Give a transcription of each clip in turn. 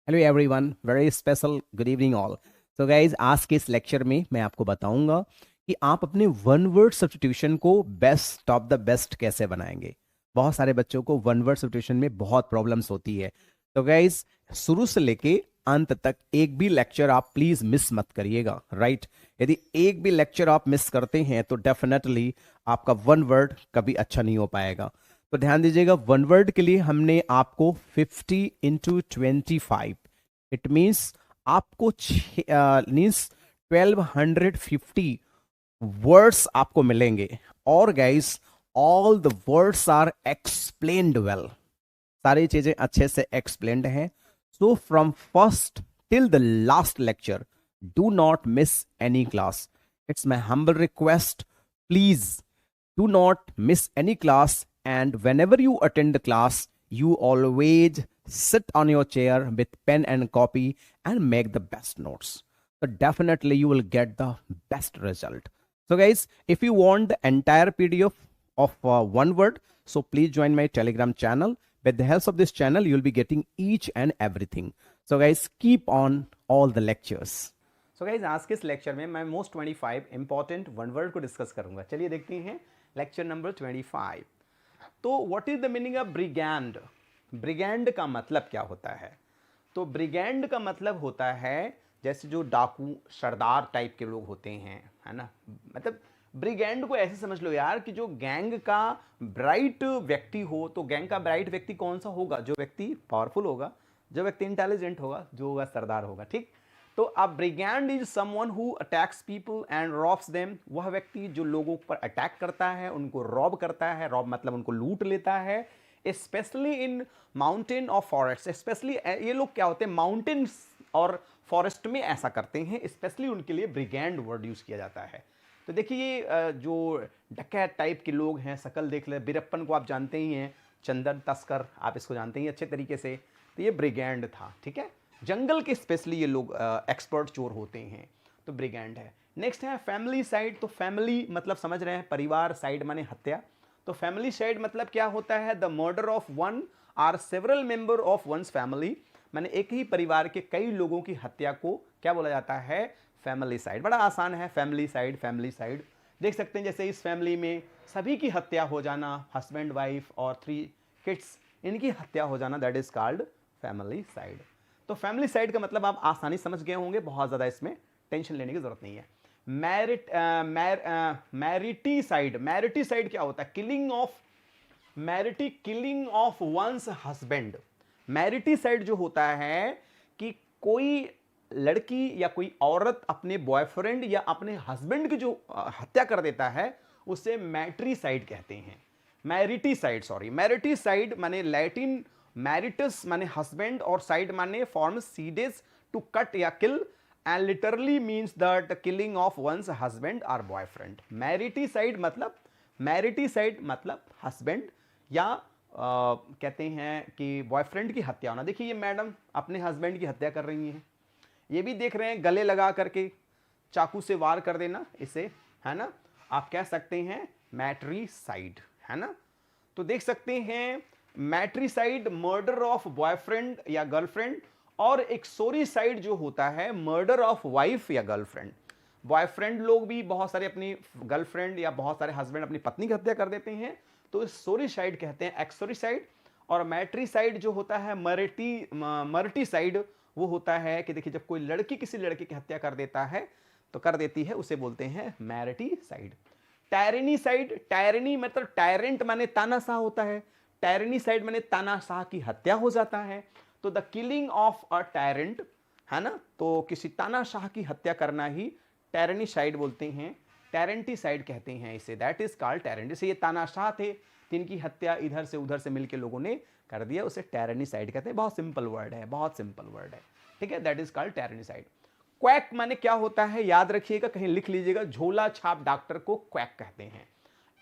Hello everyone, very special good evening all. तो guys, आज के इस लेक्चर में मैं आपको बताऊंगा कि आप अपने वन वर्ड सब्स्टिट्यूशन को बेस्ट ऑफ द बेस्ट कैसे बनाएंगे। बहुत सारे बच्चों को वन वर्ड सब्स्टिट्यूशन में बहुत प्रॉब्लम्स होती है। तो गाइज, शुरू से लेके अंत तक एक भी लेक्चर आप प्लीज मिस मत करिएगा, राइट। यदि एक भी लेक्चर आप मिस करते हैं तो डेफिनेटली आपका वन वर्ड कभी अच्छा नहीं हो पाएगा। तो ध्यान दीजिएगा, वन वर्ड के लिए हमने आपको 50 × 25, इट मीन्स आपको मीन्स 1250 वर्ड्स आपको मिलेंगे। और guys, all the words are explained well, सारी चीजें अच्छे से एक्सप्लेन्ड हैं। So from first till the last lecture, do not miss any class. It's my humble request, please do not miss any class, and whenever you attend the class, you always sit on your chair with pen and copy and make the best notes. So definitely you will get the best result. So guys, if you want the entire PDF of one word, so please join my Telegram channel. With the help of this channel, you will be getting each and everything. So guys, keep on all the lectures. So guys, आज के इस lecture में मैं most 25 important one word को discuss करूंगा। चलिए देखते हैं लेक्चर नंबर 25। तो what is the meaning of brigand? Brigand का मतलब क्या होता है? तो ब्रिगैंड का मतलब होता है जैसे जो डाकू सरदार टाइप के लोग होते हैं, है ना। मतलब ब्रिगैंड को ऐसे समझ लो यार कि जो गैंग का ब्राइट व्यक्ति हो। तो गैंग का ब्राइट व्यक्ति कौन सा होगा? जो व्यक्ति पावरफुल होगा, जो व्यक्ति इंटेलिजेंट होगा, जो होगा सरदार होगा, ठीक। तो a brigand is someone who attacks people and robs them. वह व्यक्ति जो लोगों पर अटैक करता है, उनको रॉब करता है। रॉब मतलब उनको लूट लेता है। स्पेशली इन माउंटेन और फॉरेस्ट, स्पेशली ये लोग क्या होते हैं, माउंटेन्स और फॉरेस्ट में ऐसा करते हैं। स्पेशली उनके लिए ब्रिगैंड वर्ड यूज किया जाता है। तो देखिए जो डकैत टाइप के लोग हैं, शकल देख ले, बीरप्पन को आप जानते ही हैं, चंदन तस्कर, आप इसको जानते ही अच्छे तरीके से। तो ये ब्रिगैंड था, ठीक है। जंगल के स्पेशली ये लोग एक्सपर्ट चोर होते हैं, तो ब्रिगैंड है। नेक्स्ट है फैमिली साइड। तो फैमिली मतलब समझ रहे हैं, परिवार, साइड माने हत्या। तो फैमिली साइड मतलब क्या होता है? The murder of one or several member of one's family. माने एक ही परिवार के कई लोगों की हत्या को क्या बोला जाता है? Family side. बड़ा आसान है, फैमिली साइड। फैमिली साइड देख सकते हैं, जैसे इस फैमिली में सभी की हत्या हो जाना, हस्बैंड वाइफ और 3 किड्स, इनकी हत्या हो जाना, that is called family side. तो फैमिली साइड का मतलब आप आसानी समझ गए होंगे, बहुत ज़्यादा इसमें टेंशन लेने की जरूरत नहीं है। मैरिटी साइड। मैरिटी साइड क्या होता है? Killing of one's husband. Mariticide जो होता है कि कोई लड़की या कोई औरत अपने बॉयफ्रेंड या अपने हस्बैंड की जो हत्या कर देता है, उसे मैट्री साइड कहते हैं। मैरिटी साइड, सॉरी, मैरिटी साइड माने लैटिन मैरिटस माने हस्बैंड और साइड माने फॉर्म सीडेस टू कट या kill, and literally means that killing of one's husband और बॉयफ्रेंड। मैरिटी साइड मतलब हस्बैंड या कहते हैं कि बॉयफ्रेंड की हत्या होना। देखिए ये मैडम अपने हस्बैंड की हत्या कर रही हैं, ये भी देख रहे हैं, गले लगा करके चाकू से वार कर देना इसे, है ना। आप कह सकते हैं मैट्रीसाइड, है ना। तो देख सकते हैं मैट्रीसाइड मर्डर ऑफ बॉयफ्रेंड या गर्लफ्रेंड, और एक सोरीसाइड जो होता है मर्डर ऑफ वाइफ या गर्लफ्रेंड। बॉयफ्रेंड लोग भी बहुत सारे अपनी गर्लफ्रेंड या बहुत सारे हस्बैंड अपनी पत्नी की हत्या कर देते हैं, तो इस सोरीसाइड कहते हैं, एक्सोरीसाइड। और मैट्रीसाइड जो होता है मर्टीसाइड, वो होता है कि देखिए जब कोई लड़की किसी लड़के की हत्या कर देता है, तो कर देती है, उसे बोलते हैं मैरिटीसाइड। टायरनी साइड, टायरनी मतलब टायरेंट माने तानाशाह होता है, टायरनी साइड माने तानाशाह की हत्या हो जाता है। तो the killing of a tyrant, है ना, तो किसी तानाशाह की हत्या करना ही टायरनी साइड बोलते हैं, टायरेंटी साइड कहते हैं इसे, दैट इज कॉल्ड टायरेंट। जैसे ये तानाशाह थे, जिनकी हत्या इधर से उधर से मिलकर लोगों ने कर दिया, उसे टायरनी साइड कहते हैं। बहुत सिंपल वर्ड है, बहुत सिंपल वर्ड है, ठीक है, that is called tyranny side. Quack माने क्या होता है? याद रखिएगा, कहीं लिख लीजिएगा, झोला छाप डॉक्टर को क्वैक कहते हैं।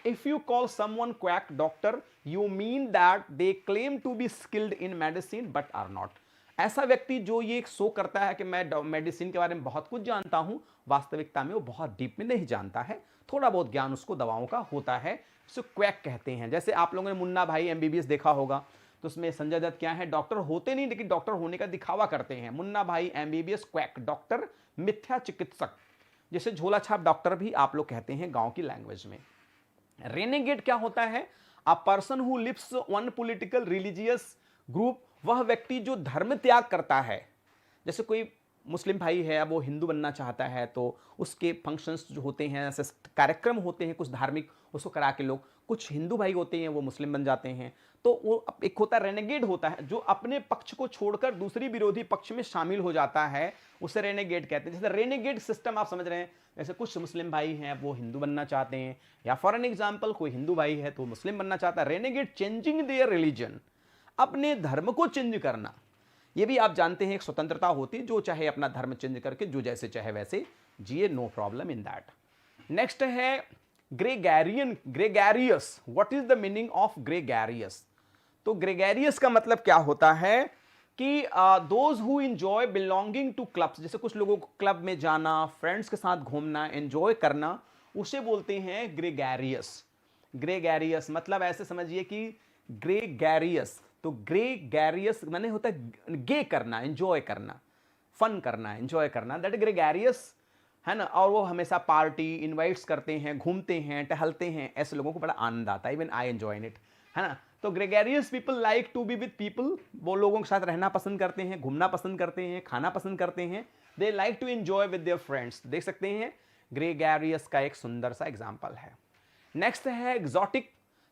If you call someone quack doctor, you mean that they claim to be skilled in medicine but are not. ऐसा व्यक्ति जो ये शो करता है कि मैं मेडिसिन के बारे में बहुत कुछ जानता हूं, वास्तविकता में वो बहुत डीप में नहीं जानता है, थोड़ा बहुत ज्ञान उसको दवाओं का होता है, उसे क्वैक कहते हैं। जैसे आप लोगों ने मुन्ना भाई एमबीबीएस देखा होगा, तो उसमें संजय दत्त क्या है, डॉक्टर होते नहीं लेकिन डॉक्टर होने का दिखावा करते हैं। मुन्ना भाई एमबीबीएस क्वैक, डॉक्टर मिथ्या चिकित्सक, जैसे झोला छाप डॉक्टर भी आप लोग कहते हैं गांव की लैंग्वेज में। रेनेगेड क्या होता है, a person who leaves one political religious group, वह व्यक्ति जो धर्म त्याग करता है। जैसे कोई मुस्लिम भाई है, अब वो हिंदू बनना चाहता है तो उसके फंक्शंस जो होते हैं, ऐसे कार्यक्रम होते हैं कुछ धार्मिक, उसको करा के लोग, कुछ हिंदू भाई होते हैं वो मुस्लिम बन जाते हैं। तो वो एक होता है रेनेगेड होता है, जो अपने पक्ष को छोड़कर दूसरी विरोधी पक्ष में शामिल हो जाता है, उसे रेनेगेड कहते हैं। जैसे रेनेगेड सिस्टम आप समझ रहे हैं, जैसे कुछ मुस्लिम भाई हैं वो हिंदू बनना चाहते हैं, या फॉर एन एग्जाम्पल कोई हिंदू भाई है तो मुस्लिम बनना चाहता है। रेनेगेड चेंजिंग देयर रिलीजन, अपने धर्म को चेंज करना। ये भी आप जानते हैं एक स्वतंत्रता होती है, जो चाहे अपना धर्म चेंज करके जो जैसे चाहे वैसे जिए, no problem in that. Next है gregarian, gregarious. What is the meaning of gregarious? तो ग्रेगैरियस का मतलब क्या होता है कि those who enjoy belonging to clubs, जैसे कुछ लोगों को क्लब में जाना, फ्रेंड्स के साथ घूमना, एंजॉय करना, उसे बोलते हैं ग्रेगैरियस। ग्रेगैरियस मतलब ऐसे समझिए कि ग्रेगैरियस, तो ग्रेगैरियस माने होता है गे करना, एंजॉय करना, फन करना, एंजॉय करना, दैट ग्रेगैरियस है ना। और वो हमेशा पार्टी इनवाइट्स करते हैं, घूमते हैं, टहलते हैं, ऐसे लोगों को बड़ा आनंद आता है, इवन आई एंजॉय इट, है ना। तो gregarious people like to be with people, वो लोगों के साथ रहना पसंद करते हैं, घूमना पसंद करते हैं, खाना पसंद करते हैं। They like to enjoy with their friends. देख सकते हैं ग्रेगेरियस का एक सुंदर सा एग्जाम्पल है। नेक्स्ट है एग्जॉटिक।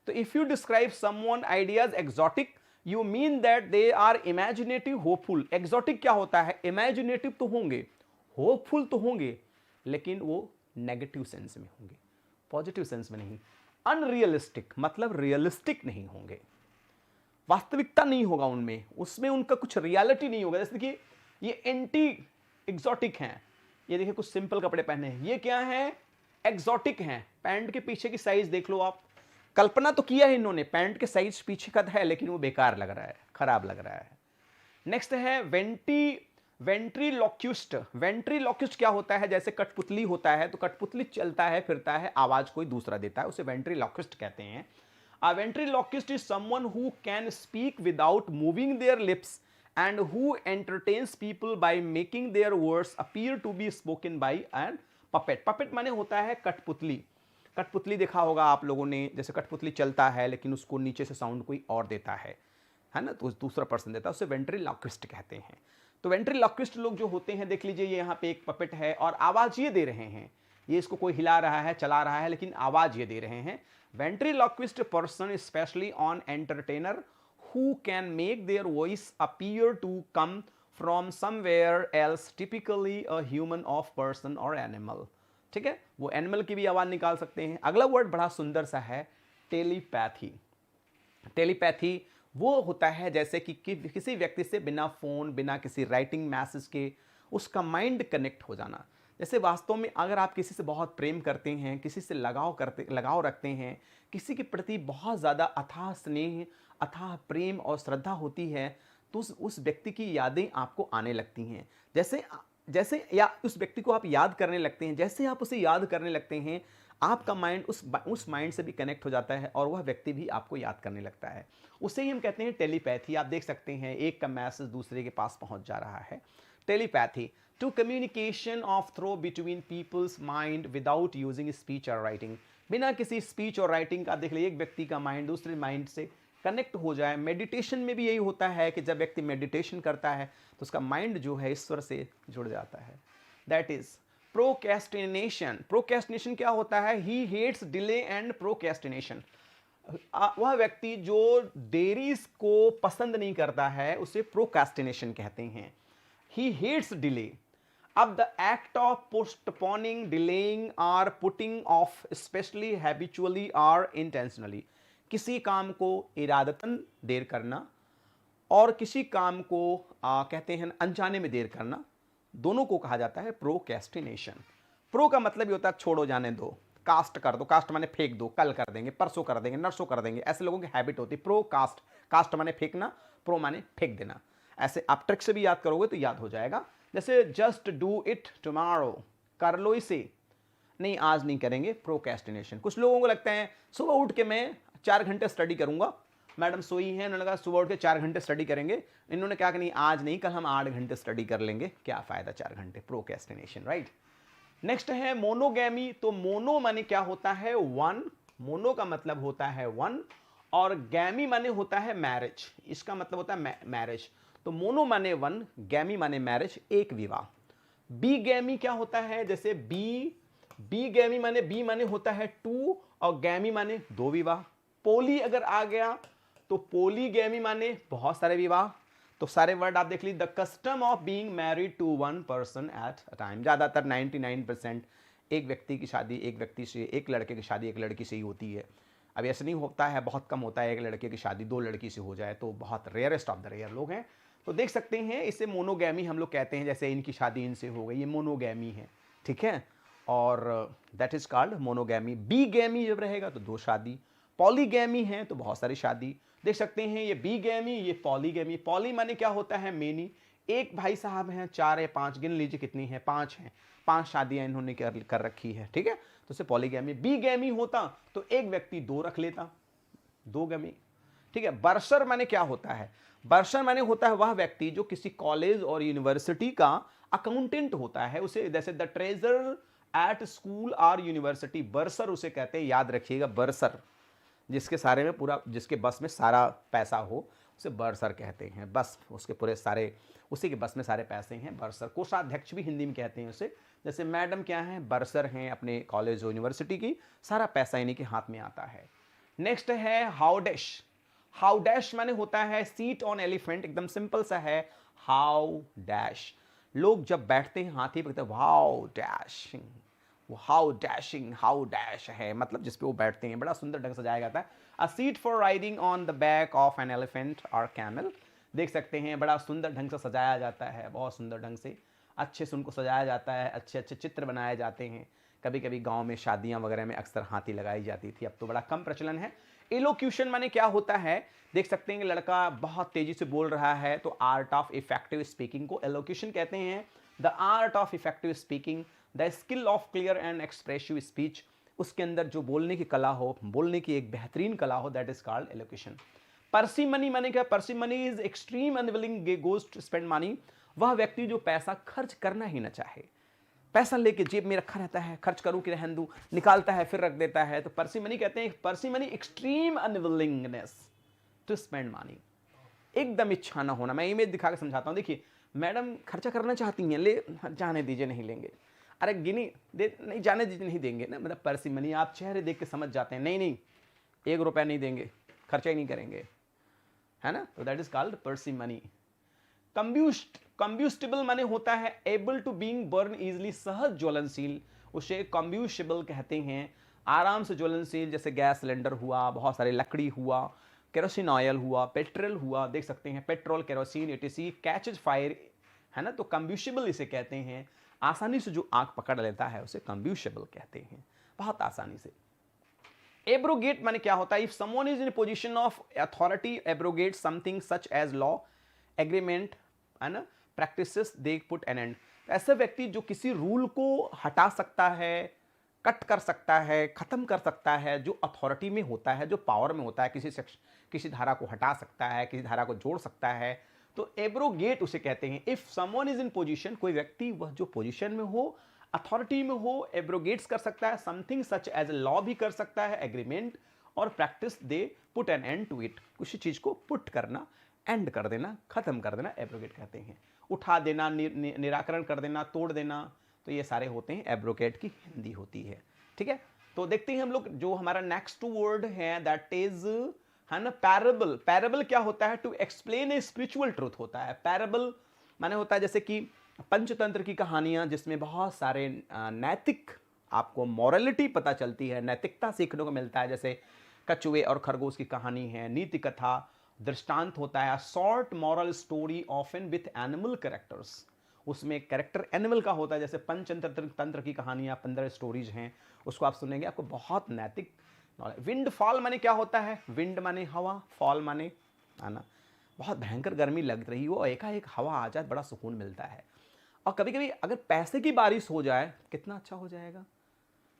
तो if you describe someone ideas exotic, you mean that they are imaginative, hopeful. Exotic क्या होता है, इमेजिनेटिव तो होंगे, होपफुल तो होंगे, लेकिन वो नेगेटिव सेंस में होंगे, पॉजिटिव सेंस में नहीं। अनरियलिस्टिक मतलब रियलिस्टिक नहीं होंगे, वास्तविकता नहीं होगा उनमें, उसमें उनका कुछ रियलिटी नहीं होगा। जैसे कि ये एंटी एग्जॉटिक हैं, ये देखिए कुछ सिंपल कपड़े पहने हैं, ये क्या है, एग्जॉटिक हैं। पैंट के पीछे की साइज देख लो आप, कल्पना तो किया है इन्होंने, पैंट के साइज पीछे का है लेकिन वो बेकार लग रहा है, खराब लग रहा है। नेक्स्ट है वेंट्रीलोक्विस्ट। वेंट्रीलोक्विस्ट क्या होता है, जैसे कठपुतली होता है, तो कठपुतली चलता है फिरता है, आवाज कोई दूसरा देता है, उसे वेंट्रीलोक्विस्ट कहते हैं। A ventriloquist is someone who can speak without moving their lips and who entertains people by making their words appear to be spoken by an puppet. Puppet माने होता है कठपुतली। कठपुतली देखा होगा आप लोगों ने, जैसे कठपुतली चलता है लेकिन उसको नीचे से साउंड कोई और देता है ना, तो दूसरा पर्सन देता है, उसे वेंट्रीलोक्विस्ट कहते हैं। तो वेंट्रीलोक्विस्ट लोग जो होते हैं, देख लीजिए ये यहाँ पे एक पपेट है और आवाज ये दे रहे हैं, ये इसको कोई हिला रहा है, चला रहा है, लेकिन आवाज ये दे रहे हैं। Ventriloquist person especially on entertainer who can make their voice appear to come from somewhere else, typically a human of person or animal। ठीक है, वो एनिमल की भी आवाज निकाल सकते हैं। अगला वर्ड बड़ा सुंदर सा है, टेलीपैथी। टेलीपैथी वो होता है जैसे कि किसी व्यक्ति से बिना फोन, बिना किसी राइटिंग मैसेज के उसका माइंड कनेक्ट हो जाना। जैसे वास्तव में अगर आप किसी से बहुत प्रेम करते हैं, किसी से लगाव रखते हैं, किसी के प्रति बहुत ज़्यादा अथाह स्नेह, अथाह प्रेम और श्रद्धा होती है, तो उस व्यक्ति की यादें आपको आने लगती हैं। जैसे या उस व्यक्ति को आप याद करने लगते हैं, जैसे आप उसे याद करने लगते हैं, आपका माइंड उस माइंड से भी कनेक्ट हो जाता है और वह व्यक्ति भी आपको याद करने लगता है। उसे ही हम कहते हैं टेलीपैथी। आप देख सकते हैं एक का मैसेज दूसरे के पास पहुंच जा रहा है। Telepathy to communication of through between people's mind without using speech or writing। बिना किसी स्पीच और राइटिंग का देख लीजिए एक व्यक्ति का माइंड दूसरे माइंड से कनेक्ट हो जाए। मेडिटेशन में भी यही होता है कि जब व्यक्ति मेडिटेशन करता है तो उसका माइंड जो है ईश्वर से जुड़ जाता है। That is procrastination. प्रोक्रेस्टिनेशन क्या होता है, he hates delay and procrastination. वह व्यक्ति जो देरी को पसंद नहीं करता है उसे प्रोक्रेस्टिनेशन कहते हैं। He hates delay. अब the act of postponing, delaying और पुटिंग ऑफ, स्पेशली हैबिचुअली और इंटेंशनली। किसी काम को इरादतन देर करना और किसी काम को कहते हैं अनजाने में देर करना, दोनों को कहा जाता है प्रोक्रेस्टिनेशन। प्रो का मतलब ये होता है छोड़ो, जाने दो, कास्ट कर दो। कास्ट माने फेंक दो, कल कर देंगे, परसों कर देंगे, नरसों कर देंगे, ऐसे लोगों की हैबिट होती है। प्रो कास्ट, कास्ट माने फेंकना, प्रो माने फेंक देना। ऐसे आप ट्रिक से भी याद करोगे तो याद हो जाएगा। जैसे जस्ट डू इट टुमारो, कर लो इसे, नहीं आज नहीं करेंगे, प्रोक्रेस्टिनेशन। कुछ लोगों को लगता है सुबह उठ के मैं 4 घंटे स्टडी करूंगा मैडम सोई हैं, उन्होंने कहा सुबह उठ के 4 घंटे स्टडी करेंगे, इन्होंने क्या नहीं आज नहीं कल हम 8 घंटे स्टडी कर लेंगे, क्या फायदा 4 घंटे, प्रोक्रेस्टिनेशन, राइट। नेक्स्ट है मोनोगैमी। तो मोनो माने क्या होता है, वन, मोनो का मतलब होता है वन, और गैमी माने होता है मैरिज, इसका मतलब होता है मैरिज। तो मोनो माने वन, गैमी माने मैरिज, एक विवाह। बी गैमी क्या होता है, जैसे बी गैमी माने बी माने होता है टू, और गैमी माने दो विवाह। पोली अगर आ गया तो पोलीगैमी माने बहुत सारे विवाह। तो सारे वर्ड आप देख लीजिए, the custom of being married to one person at a time. ज्यादातर 99% एक व्यक्ति की शादी एक व्यक्ति से, एक लड़के की शादी एक लड़की से ही होती है। अब ऐसा नहीं होता है, बहुत कम होता है एक लड़के की शादी दो लड़की से हो जाए, तो बहुत रेयरेस्ट ऑफ द रेयर लोग हैं। तो देख सकते हैं इसे मोनोगैमी हम लोग कहते हैं, जैसे इनकी शादी इनसे हो गई, ये मोनोगैमी है, ठीक है, और that is called monogamy. Bigamy जब रहेगा तो दो शादी, पॉलीगैमी है तो बहुत सारी शादी। देख सकते हैं ये बी गैमी, ये पॉलीगैमी। पॉली माने क्या होता है, मेनी, एक भाई साहब हैं, 4 या 5, गिन लीजिए कितनी है, 5 हैं, 5 शादियां इन्होंने कर रखी है, ठीक है, तो उसे पॉलीगैमी। बी गैमी होता तो एक व्यक्ति 2 रख लेता, दो गैमी, ठीक है। बर्सर माने क्या होता है, बर्सर माने होता है वह व्यक्ति जो किसी कॉलेज और यूनिवर्सिटी का अकाउंटेंट होता है, उसे जैसे द ट्रेजर एट स्कूल और यूनिवर्सिटी, बर्सर उसे कहते हैं, याद रखिएगा, बर्सर, जिसके सारे में पूरा, जिसके बस में सारा पैसा हो उसे बर्सर कहते हैं, बस उसके पूरे सारे, उसी के बस में सारे पैसे हैं, बर्सर। कोषाध्यक्ष भी हिंदी में कहते हैं उसे, जैसे मैडम क्या है, बर्सर हैं अपने कॉलेज और यूनिवर्सिटी की, सारा पैसा इन्हीं के हाथ में आता है। नेक्स्ट है हाउडैश। हाउडैश माने होता है सीट ऑन एलिफेंट, एकदम सिंपल सा है, हाउ डैश। लोग जब बैठते हैं हाथी पर कहते हैं वाओ डैशिंग, वो हाउ डैशिंग, हाउ डैश है मतलब जिस पे वो बैठते हैं, बड़ा सुंदर ढंग से सजाया जाता है। अ seat for riding on the back of an elephant और कैमल, देख सकते हैं बड़ा सुंदर ढंग से सजाया जाता है, बहुत सुंदर ढंग से, अच्छे से उनको सजाया जाता है, अच्छे अच्छे चित्र बनाए जाते हैं। कभी कभी गांव में शादियां वगैरह में अक्सर हाथी लगाई जाती थी, अब तो बड़ा कम प्रचलन है। एलोक्यूशन माने क्या होता है, देख सकते हैं कि लड़का बहुत तेजी से बोल रहा है, तो आर्ट ऑफ इफेक्टिव स्पीकिंग को एलोक्यूशन कहते हैं। The art of effective speaking, the skill of clear and expressive speech, उसके अंदर जो बोलने की कला हो, बोलने की एक बेहतरीन कला हो, that is called elocution. Parsimony माने क्या, parsimony is extreme unwilling goes to spend money, वह व्यक्ति जो पैसा खर्च करना ही ना चाहे, पैसा लेके जेब में रखा रहता है, खर्च करूं कि रहने दूं, निकालता है फिर रख देता है, तो पर्सिमनी कहते हैं। Parsimony extreme unwillingness to spend money, एकदम इच्छा ना होना। मैं इमेज दिखा के समझाता हूं, देखिए मैडम खर्चा करना चाहती हैं, ले जाने दीजिए नहीं लेंगे, अरे गिनी दे नहीं, जाने दीजिए नहीं देंगे ना, मतलब पर्सिमनी, आप चेहरे देख के समझ जाते हैं, नहीं नहीं 1 रुपया नहीं देंगे, खर्चा ही नहीं करेंगे, है ना, तो that is called parsimony. Combustible माने होता है able to being burn easily, सहज ज्वलनशील, उसे कंब्यूस्टिबल कहते हैं, आराम से ज्वलनशील, जैसे गैस सिलेंडर हुआ, बहुत सारे लकड़ी हुआ, केरोसिन ऑयल हुआ, पेट्रोल हुआ, देख सकते हैं petrol, kerosene, ATC, catches fire, है ना, तो कंब्यूशिबल इसे कहते हैं, आसानी से जो आग पकड़ लेता है उसे कंब्यूशिबल कहते हैं, बहुत आसानी से। एब्रोगेट माने क्या होता है, if someone is in position of authority abrogate something such as law, agreement, है ना, practices, they put an end, ऐसा व्यक्ति जो किसी रूल को हटा सकता है, कट कर सकता है, खत्म कर सकता है, जो अथॉरिटी में होता है, जो पावर में होता है, किसी धारा को हटा सकता है, किसी धारा को जोड़ सकता है, तो एब्रोगेट उसे कहते हैं। If someone is in position, कोई व्यक्ति वह जो पोजीशन में हो, अथॉरिटी में हो, एब्रोगेट्स कर सकता है, something such as a law भी कर सकता है, एग्रीमेंट, और practice, they put an end to it, किसी चीज को पुट करना, एंड कर देना, खत्म कर देना, एब्रोगेट कहते हैं। उठा देना, निराकरण कर देना, तोड़ देना, तो ये सारे होते हैं, एब्रोगेट की हिंदी होती है, ठीक है। तो देखते हैं हम लोग, जो हमारा नेक्स्ट वर्ड है दैट इज, है ना, पैराबल। पैराबल क्या होता है, to explain a spiritual truth होता है। पैराबल माने होता है जैसे कि पंचतंत्र की कहानियां, जिसमें बहुत सारे नैतिक, आपको मॉरलिटी पता चलती है, नैतिकता सीखने को मिलता है, जैसे कछुए और खरगोश की कहानी है, नीति कथा, दृष्टांत होता है, short moral story often with animal characters, उसमें कैरेक्टर एनिमल का होता है, जैसे पंचतंत्र तंत्र की कहानियां, 15 स्टोरीज हैं, उसको आप सुनेंगे, आपको बहुत नैतिक नॉलेज। विंड फॉल माने क्या होता है, विंड माने हवा, फॉल माने आना, बहुत भयंकर गर्मी लग रही हो, एकाएक हवा आ जाए, बड़ा सुकून मिलता है। और कभी कभी अगर पैसे की बारिश हो जाए, कितना अच्छा हो जाएगा,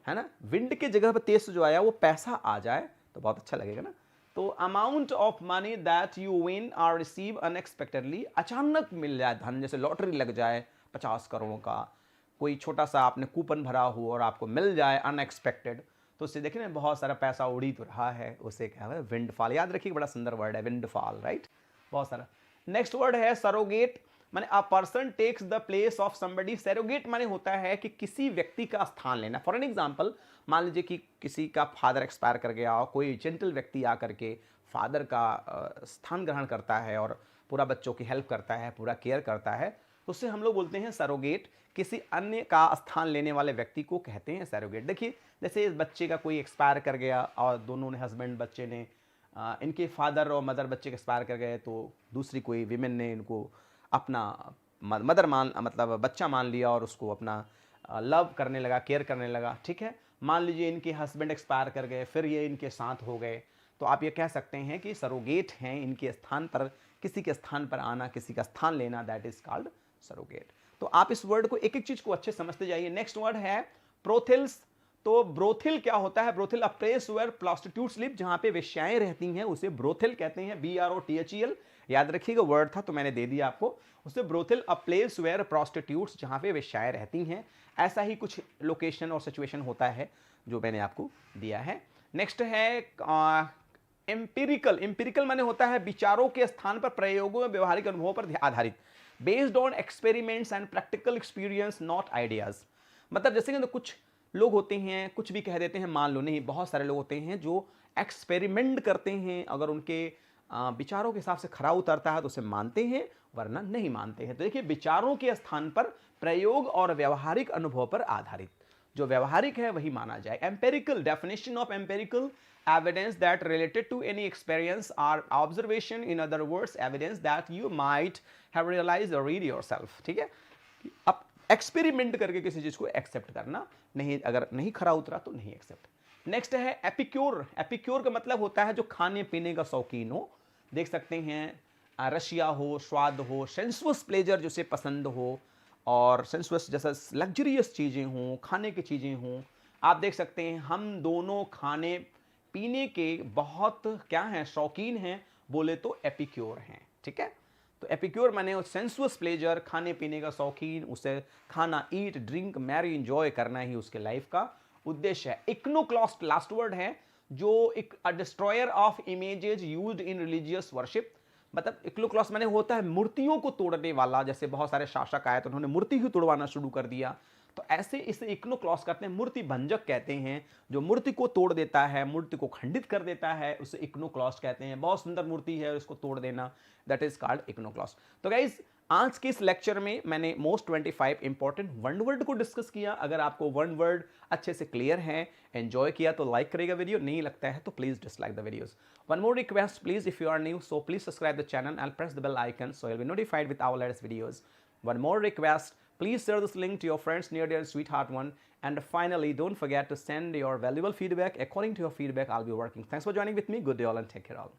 है ना, विंड की जगह पर तेज जो आया वो पैसा आ जाए तो बहुत अच्छा लगेगा ना। तो amount of money that you win or receive unexpectedly, अचानक मिल जाए धन, जैसे लॉटरी लग जाए 50 करोड़ का, कोई छोटा सा आपने कूपन भरा हो और आपको मिल जाए अनएक्सपेक्टेड, तो उससे देखिए ना बहुत सारा पैसा उड़ी तो रहा है, उसे क्या है विंडफॉल, याद रखिए बड़ा सुंदर वर्ड है विंडफॉल, राइट, बहुत सारा। नेक्स्ट वर्ड है सरोगेट, माने a person takes the place of somebody. Surrogate माने होता है कि किसी व्यक्ति का स्थान लेना। फॉर एन एग्जांपल, मान लीजिए कि किसी का फादर एक्सपायर कर गया और कोई जेंटल व्यक्ति आकर के फादर का स्थान ग्रहण करता है और पूरा बच्चों की हेल्प करता है, पूरा केयर करता है, तो उससे हम लोग बोलते हैं सरोगेट। किसी अन्य का स्थान लेने वाले व्यक्ति को कहते हैं सरोगेट। देखिए जैसे इस बच्चे का कोई एक्सपायर कर गया और दोनों ने, हस्बैंड बच्चे ने, इनके फादर और मदर बच्चे के एक्सपायर कर गए, तो दूसरी कोई विमेन ने इनको अपना मदर मान, मतलब बच्चा मान लिया और उसको अपना लव करने लगा, केयर करने लगा, ठीक है। मान लीजिए इनके हस्बैंड एक्सपायर कर गए, फिर ये इनके साथ हो गए, तो आप ये कह सकते हैं कि सरोगेट हैं, इनके स्थान पर, किसी के स्थान पर आना, किसी का स्थान लेना, दैट इज कॉल्ड सरोगेट। तो आप इस वर्ड को एक एक चीज को अच्छे समझते जाइए। नेक्स्ट वर्ड है प्रोथिल्स। तो ब्रोथिल क्या होता है? Brothel a place where prostitutes live, जहां पे वेश्याएं रहती हैं उसे ब्रोथिल कहते हैं, BROTHEL, याद रखिएगा वर्ड था तो मैंने दे दिया आपको। उसे ब्रोथिल अ प्लेस वेयर प्रोस्टिट्यूट्स, जहां पे वेश्याएं रहती हैं, ऐसा ही कुछ लोकेशन और सिचुएशन होता है जो मैंने आपको दिया है। नेक्स्ट है एम्पिरिकल। एम्पिरिकल माने होता है विचारों के स्थान पर, प्रयोगों में व्यवहारिक अनुभवों पर आधारित, based on experiments and practical experience, not ideas. मतलब जैसे कि तो कुछ लोग होते हैं कुछ भी कह देते हैं, मान लो, नहीं, बहुत सारे लोग होते हैं जो एक्सपेरिमेंट करते हैं, अगर उनके विचारों के हिसाब से खरा उतरता है तो उसे मानते हैं, वरना नहीं मानते हैं। तो देखिए विचारों के स्थान पर, प्रयोग और व्यवहारिक अनुभव पर आधारित, जो व्यवहारिक है वही माना जाए। Empirical, definition of empirical, evidence that related to any experience or observation, in other words evidence that you might have realized or read yourself, ठीक है। अब एक्सपेरिमेंट करके किसी चीज को एक्सेप्ट करना, नहीं, अगर नहीं खरा उतरा तो नहीं एक्सेप्ट। नेक्स्ट है एपिक्योर। एपिक्योर का मतलब होता है जो खाने पीने का शौकीन हो, देख सकते हैं रशिया हो, स्वाद हो, सेंसुअस प्लेजर जिसे पसंद हो, और सेंसुअस जैसा लग्जरियस चीजें हों, खाने की चीजें हों। आप देख सकते हैं हम दोनों खाने पीने के बहुत क्या हैं, शौकीन हैं, बोले तो एपिक्योर हैं, ठीक है। तो एपिक्योर माने सेंसुअस प्लेजर, खाने पीने का शौकीन, उसे खाना, ईट, ड्रिंक, मैरी, एंजॉय करना ही उसके लाइफ का उद्देश्य है। इक्नोक्लास्ट लास्ट वर्ड है, जो एक destroyer of images used in religious worship. मतलब इक्नोक्लास्ट माने होता है मूर्तियों को तोड़ने वाला, जैसे बहुत सारे शासक आए तो उन्होंने मूर्ति ही तोड़वाना शुरू कर दिया, तो ऐसे इसे इक्नोक्लास्ट कहते हैं, मूर्ति भंजक कहते हैं, जो मूर्ति को तोड़ देता है, मूर्ति को खंडित कर देता है, उसे इक्नोक्लास्ट कहते हैं। बहुत सुंदर मूर्ति है, उसको तोड़ देना, दैट इज कॉल्ड इक्नोक्लास्ट। तो गाइज आज के इस लेक्चर में मैंने मोस्ट 25 इंपॉर्टेंट वन वर्ड को डिस्कस किया। अगर आपको वन वर्ड अच्छे से क्लियर है, एंजॉय किया, तो लाइक करेगा वीडियो, नहीं लगता है तो please dislike the videos. One more request, please if you are new, so please subscribe the channel and press the bell icon so you'll be notified with our latest videos. One more request, please share this link to your friends, near dear sweetheart one. And finally, don't forget to send your valuable feedback. According to your feedback, I'll be working. Thanks for joining with me. Good day all and take care all.